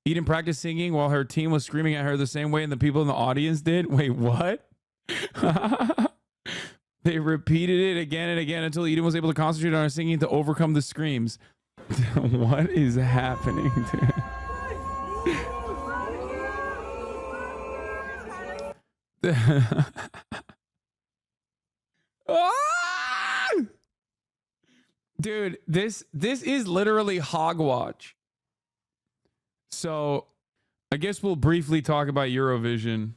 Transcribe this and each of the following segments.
Eden practiced singing while her team was screaming at her the same way and the people in the audience did. Wait, what? They repeated it again and again until Eden was able to concentrate on her singing to overcome the screams. What is happening, dude? Dude, this is literally hogwatch. So I guess we'll briefly talk about Eurovision.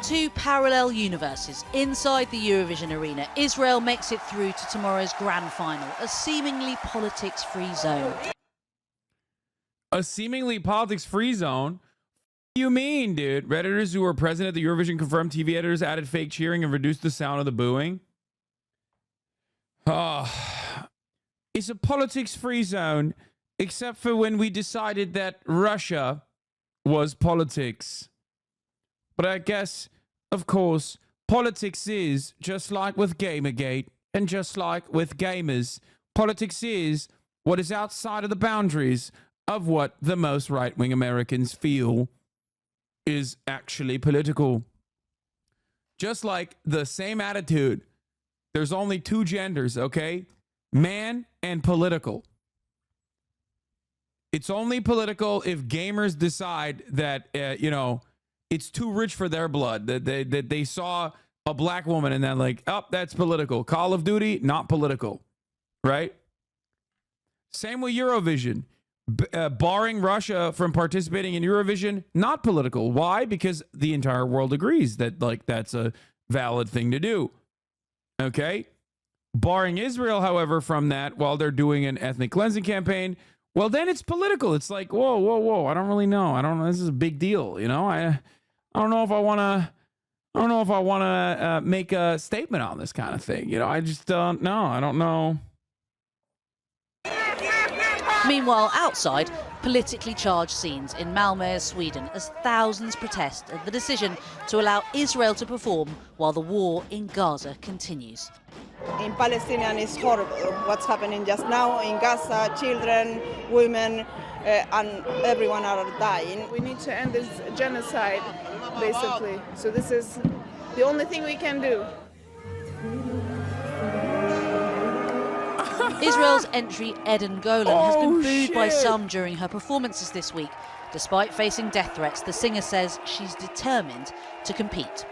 Two parallel universes inside the Eurovision arena. Israel makes it through to tomorrow's grand final, a seemingly politics-free zone. A seemingly politics-free zone? What do you mean, dude? Redditors who were present at the Eurovision confirmed TV editors added fake cheering and reduced the sound of the booing. It's a politics-free zone, except for when we decided that Russia was politics. But I guess, of course, politics is, just like with Gamergate, and just like with gamers, politics is what is outside of the boundaries of what the most right-wing Americans feel is actually political. Just like the same attitude, there's only two genders, okay? Man and political. It's only political if gamers decide that, it's too rich for their blood. That they saw a black woman and then like, oh, that's political. Call of Duty, not political, right? Same with Eurovision. Barring Russia from participating in Eurovision, not political. Why? Because the entire world agrees that like that's a valid thing to do. Okay? Barring Israel, however, from that, while they're doing an ethnic cleansing campaign, well, then it's political. It's like, whoa. I don't really know. I don't know. This is a big deal. I don't know if I want to make a statement on this kind of thing. I just don't know. I don't know. Meanwhile, outside, politically charged scenes in Malmo, Sweden, as thousands protest at the decision to allow Israel to perform while the war in Gaza continues. In Palestinian is horrible. What's happening just now in Gaza, children, women, and everyone are dying. We need to end this genocide, basically. So this is the only thing we can do. Israel's entry, Eden Golan, has been booed by some during her performances this week. Despite facing death threats, the singer says she's determined to compete.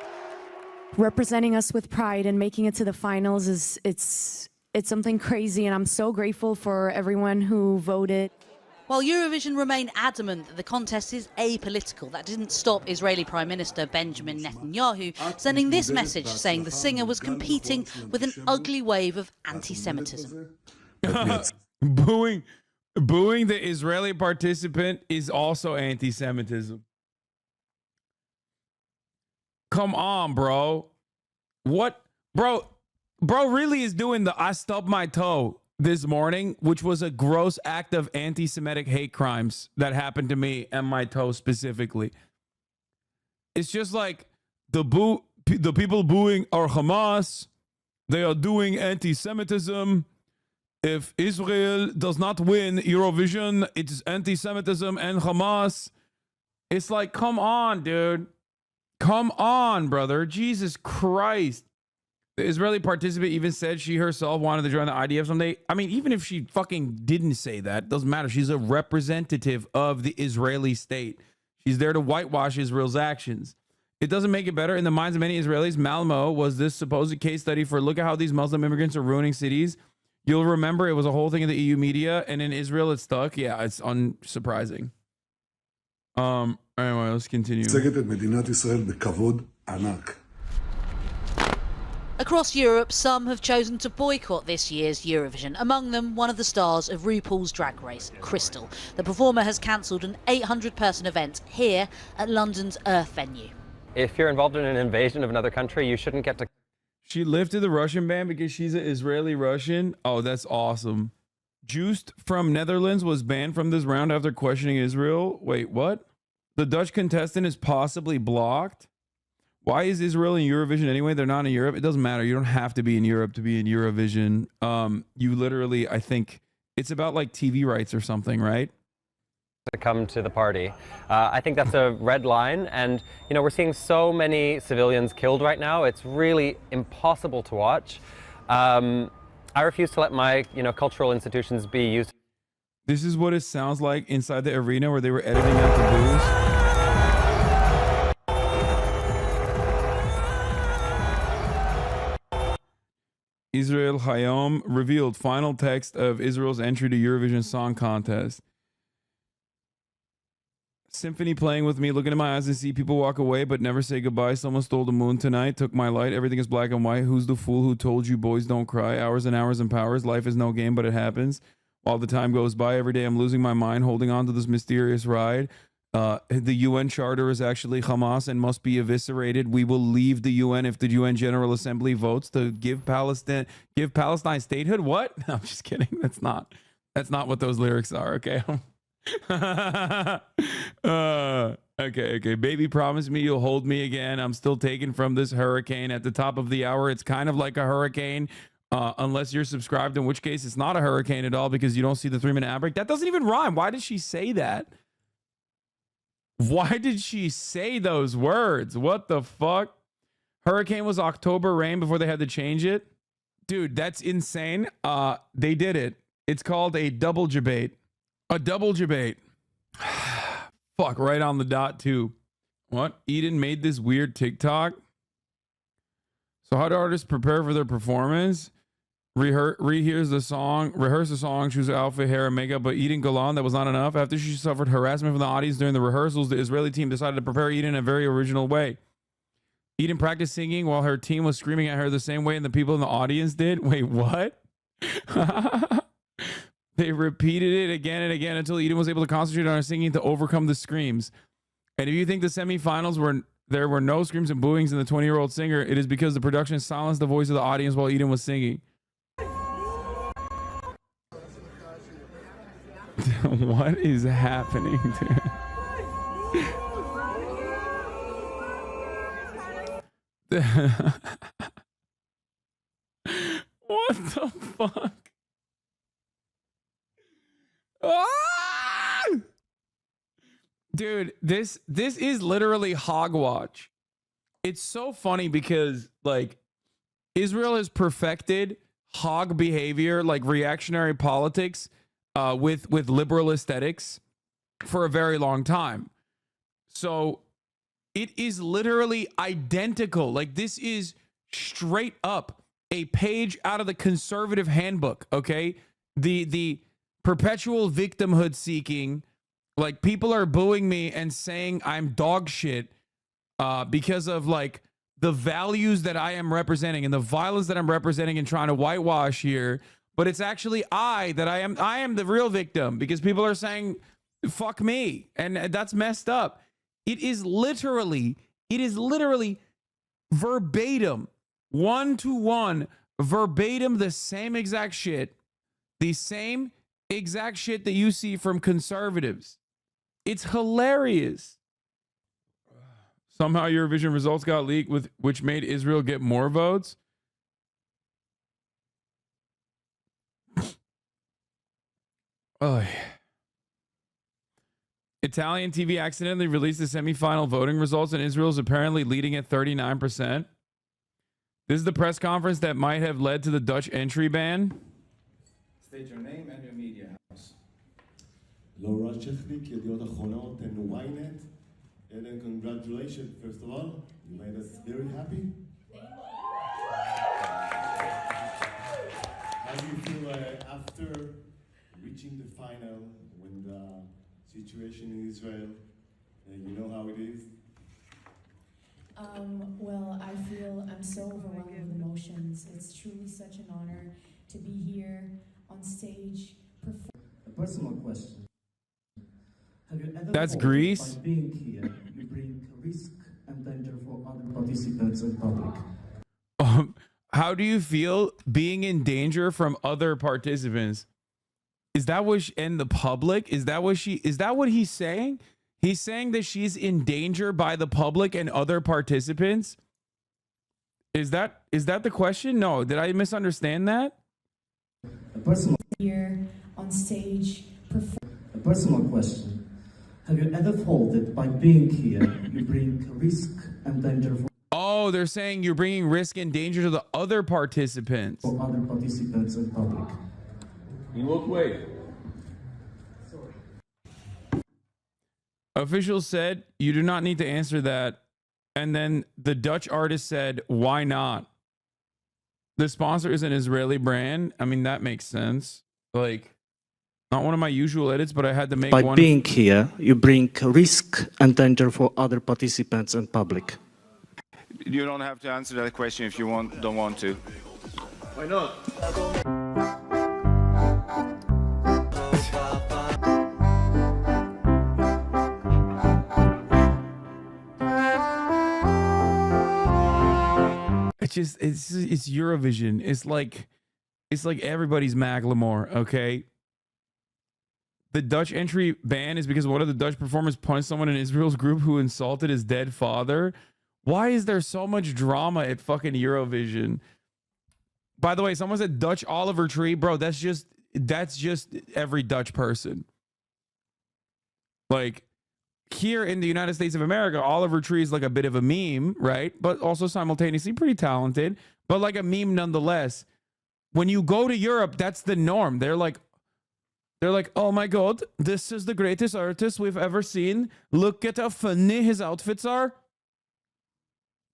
Representing us with pride and making it to the finals it's something crazy, and I'm so grateful for everyone who voted. While Eurovision remained adamant that the contest is apolitical, that didn't stop Israeli Prime Minister Benjamin Netanyahu sending this message saying the singer was competing with an ugly wave of anti-Semitism. Booing the Israeli participant is also anti-Semitism. Come on, bro. What? Bro really is doing the I stubbed my toe this morning, which was a gross act of anti-Semitic hate crimes that happened to me and my toe specifically. It's just like the people booing are Hamas. They are doing anti-Semitism. If Israel does not win Eurovision, it's anti-Semitism and Hamas. It's like, come on, dude. Come on, brother. Jesus Christ. The Israeli participant even said she herself wanted to join the IDF someday. I mean, even if she fucking didn't say that, it doesn't matter. She's a representative of the Israeli state. She's there to whitewash Israel's actions. It doesn't make it better. In the minds of many Israelis, Malmo was this supposed case study for look at how these Muslim immigrants are ruining cities. You'll remember it was a whole thing in the EU media, and in Israel it stuck. Yeah, it's unsurprising. Anyway, let's continue. Across Europe, some have chosen to boycott this year's Eurovision. Among them, one of the stars of RuPaul's Drag Race, Crystal. The performer has cancelled an 800-person event here at London's Earth venue. If you're involved in an invasion of another country, you shouldn't get to... She lifted the Russian ban because she's an Israeli Russian. Oh, that's awesome. Juiced from Netherlands was banned from this round after questioning Israel. Wait, what? The Dutch contestant is possibly blocked? Why is Israel in Eurovision anyway? They're not in Europe. It doesn't matter. You don't have to be in Europe to be in Eurovision. You literally, I think, It's about like TV rights or something, right? To come to the party. I think that's a red line, and you know, we're seeing so many civilians killed right now. It's really impossible to watch. I refuse to let my, you know, cultural institutions be used. This is what it sounds like inside the arena where they were editing out the booze. Israel Hayom revealed final text of Israel's entry to Eurovision Song Contest. Symphony playing with me, looking in my eyes and see people walk away but never say goodbye. Someone stole the moon tonight, took my light. Everything is black and white. Who's the fool who told you boys don't cry? Hours and hours and powers. Life is no game, but it happens. While the time goes by, every day I'm losing my mind, holding on to this mysterious ride. The UN Charter is actually Hamas and must be eviscerated. We will leave the UN if the UN General Assembly votes to give Palestine statehood. What? No, I'm just kidding. That's not what those lyrics are. Okay. Okay. Baby, promise me you'll hold me again. I'm still taken from this hurricane. At the top of the hour, it's kind of like a hurricane. Unless you're subscribed, in which case it's not a hurricane at all because you don't see the 3-minute ad break. That doesn't even rhyme. Why did she say that? Why did she say those words? What the fuck? Hurricane was October rain before they had to change it. Dude, that's insane. They did it. It's called a double debate. A double debate. Fuck, right on the dot too. What? Eden made this weird TikTok. So how do artists prepare for their performance? Rehearse the song, choose outfit, hair, and makeup, but Eden Golan, that was not enough. After she suffered harassment from the audience during the rehearsals, the Israeli team decided to prepare Eden in a very original way. Eden practiced singing while her team was screaming at her the same way and the people in the audience did. Wait, what? They repeated it again and again until Eden was able to concentrate on her singing to overcome the screams. And if you think the semifinals there were no screams and booings in the 20-year-old singer, it is because the production silenced the voice of the audience while Eden was singing. What is happening, dude? What the fuck? Ah! Dude, this is literally hogwatch. It's so funny because like Israel has perfected hog behavior, like reactionary politics, with liberal aesthetics for a very long time. So it is literally identical. Like this is straight up a page out of the conservative handbook. Okay, the perpetual victimhood seeking, like people are booing me and saying I'm dog shit because of like the values that I am representing and the violence that I'm representing and trying to whitewash here. But it's actually I am the real victim because people are saying fuck me, and that's messed up. It is literally verbatim, 1-to-1 verbatim the same exact shit that you see from conservatives. It's hilarious. Somehow Eurovision results got leaked, which made Israel get more votes. Oh, Italian TV accidentally released the semifinal voting results, and Israel is apparently leading at 39%. This is the press conference that might have led to the Dutch entry ban. State your name and your media house. Laura Chechnik, Yediot Achronot and Ynet. And then congratulations, first of all. You made us very happy. How do you feel after reaching the final when the situation in Israel, you know how it is? Well, I'm so overwhelmed with emotions. It's truly such an honor to be here on stage. A personal question. Have you ever That's thought Greece. by being here, you bring risk and danger for other participants in public? How do you feel being in danger from other participants? Is that what and the public? Is that what he's saying? He's saying that she's in danger by the public and other participants. Is that the question? No, did I misunderstand that? A personal Here on on stage performing. A personal question. Have you ever felt that by being here, you bring risk and danger Oh, they're saying you're bringing risk and danger to the other participants. for other participants and public? In what way? Officials said you do not need to answer that. And then the Dutch artist said, why not? The sponsor is an Israeli brand. I mean, that makes sense. Like, not one of my usual edits, but I had to make By one. being here, you bring risk and danger for other participants and public. You don't have to answer that question if you don't want to. Why not? It's Eurovision. It's like everybody's Macklemore, okay? The Dutch entry ban is because one of the Dutch performers punched someone in Israel's group who insulted his dead father. Why is there so much drama at fucking Eurovision? By the way, someone said Dutch Oliver Tree. Bro, that's just every Dutch person. Like, here in the United States of America, Oliver Tree is like a bit of a meme, right? But also simultaneously pretty talented, but like a meme nonetheless. When you go to Europe, that's the norm. They're like, oh my God, this is the greatest artist we've ever seen. Look at how funny his outfits are.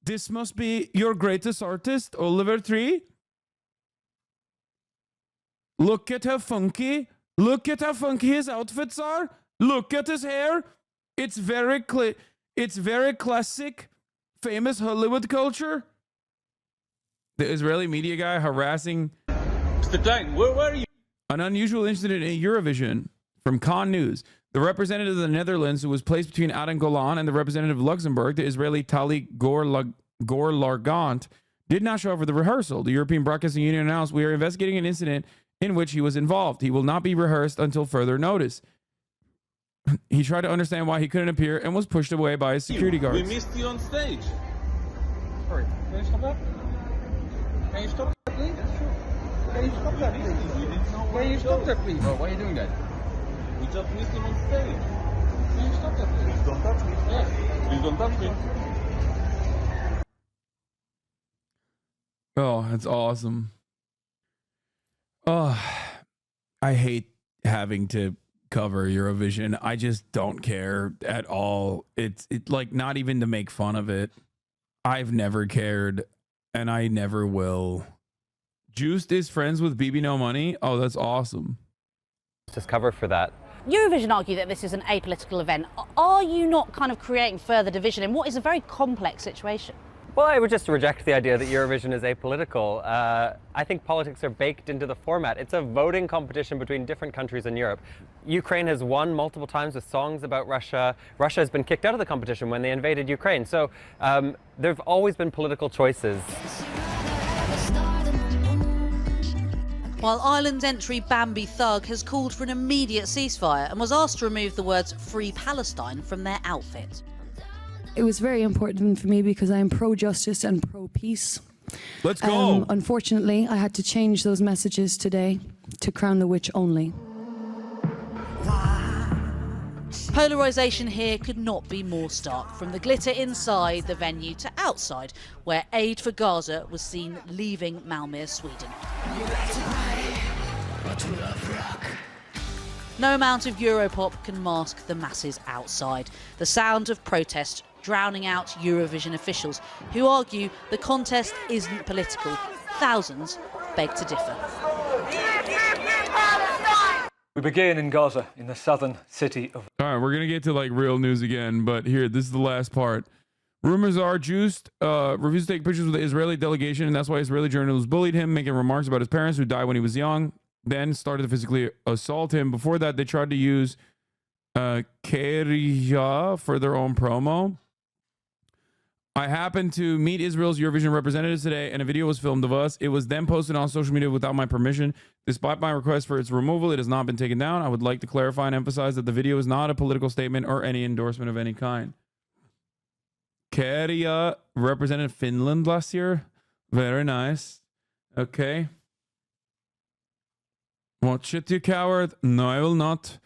This must be your greatest artist, Oliver Tree. Look at how funky his outfits are. Look at his hair. It's very classic, famous Hollywood culture. The Israeli media guy harassing Mr. Klein, where are you? an unusual incident in Eurovision from Con News. The representative of the Netherlands, who was placed between Aden Golan and the representative of Luxembourg, the Israeli Tali Gor-Largant, did not show up for the rehearsal. The European Broadcasting Union announced, we are investigating an incident in which he was involved. He will not be rehearsed until further notice. He tried to understand why he couldn't appear and was pushed away by his security guards. We missed you on stage. Sorry, can you stop that? Can you stop that, please? Can you stop that, please? Can you stop that, please? Bro, why are you doing that? We just missed him on stage. Can you stop that, please? Please don't touch me. Yes. Please don't touch me. Oh, that's awesome. Oh, I hate having to cover Eurovision. I just don't care at all. It's like not even to make fun of it. I've never cared and I never will. Juiced is friends with BB No Money. Oh, that's awesome. Just cover for that. Eurovision argue that this is an apolitical event. Are you not kind of creating further division in what is a very complex situation? Well, I would just reject the idea that Eurovision is apolitical. I think politics are baked into the format. It's a voting competition between different countries in Europe. Ukraine has won multiple times with songs about Russia. Russia has been kicked out of the competition when they invaded Ukraine. So there have always been political choices. While Ireland's entry Bambi Thug has called for an immediate ceasefire and was asked to remove the words Free Palestine from their outfit. It was very important for me because I'm pro-justice and pro-peace. Let's go. Unfortunately, I had to change those messages today to crown the witch only. Polarisation here could not be more stark, from the glitter inside the venue to outside, where aid for Gaza was seen leaving Malmo, Sweden. No amount of Europop can mask the masses outside. The sound of protest drowning out Eurovision officials, who argue the contest isn't political. Thousands beg to differ. We begin in Gaza, in the southern city of... All right, we're going to get to like real news again, but here, this is the last part. Rumors are Juiced refused to take pictures with the Israeli delegation, and that's why Israeli journalists bullied him, making remarks about his parents who died when he was young, then started to physically assault him. Before that, they tried to use Keria for their own promo. I happened to meet Israel's Eurovision representatives today, and a video was filmed of us. It was then posted on social media without my permission. Despite my request for its removal, it has not been taken down. I would like to clarify and emphasize that the video is not a political statement or any endorsement of any kind. Keria represented Finland last year. Very nice. Okay. Watch it, you coward. No, I will not.